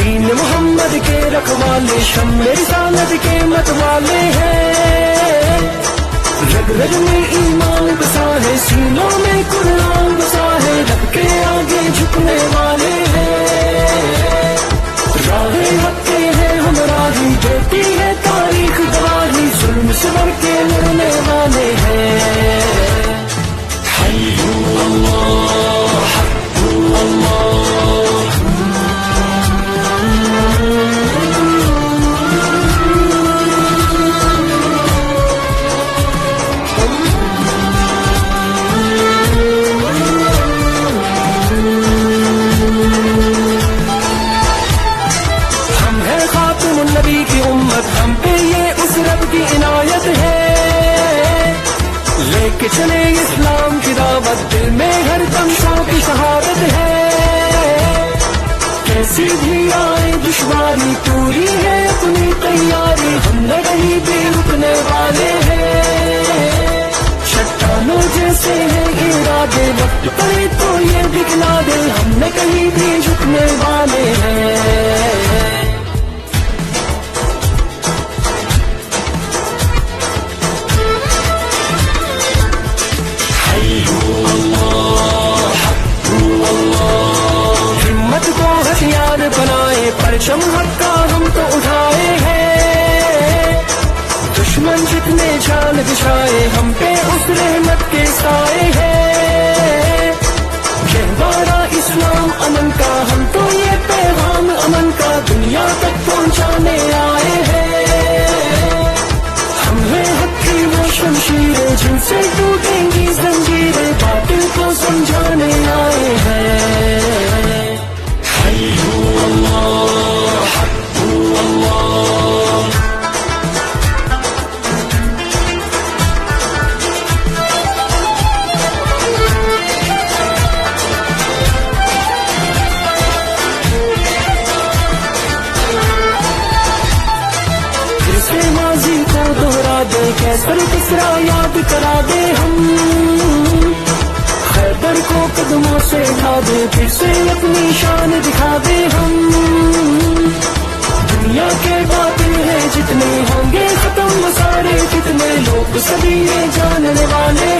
दीन मोहम्मद के रखवाले, शम्मे रिसालत के मतवाले हैं। रग रग में ईमान बसा है, सीनों में कुरान बसा है, रब के आगे झुकने वाले हैं। राहे हक के हैं हम राही, देती है तारीख गवाही, जुल्म से बढ़ के लड़ने वाले हैं। नबी की उम्मत, हम पे ये उस रब की इनायत है। लेके चले इस्लाम की दावत, दिल में हर दम की शहादत है। कैसी भी आए दुश्वारी, पूरी है अपनी तैयारी, हम न कहीं भी रुकने वाले हैं। चट्टानों जैसे हैं इरादे, वक्त पड़े तो ये दिखला दे, हम न कहीं भी झुकने वाले हैं। हिम्मत को हथियार बनाए, परचम हक का हम तो उठाए हैं। दुश्मन जितने जान बिछाए, हम पे उस रहमत के साए हैं। कहवारा इस्लाम अमन का, हम तो ये पैगाम अमन का दुनिया तक पहुंचाने आए हैं। हम हैं हक की वो शमशीरें, जिनसे टूटेंगी जंजीरें, बातिल को समझाने आए हैं। माजी को दोहरा दे, कैसर किसरा याद करा दे, हम खैबर को कदमों से उठा दे, फिर से अपनी शान दिखा दे। हम दुनिया के बातिल हैं जितने, होंगे खत्म सारे कितने, लोग सभी जानने वाले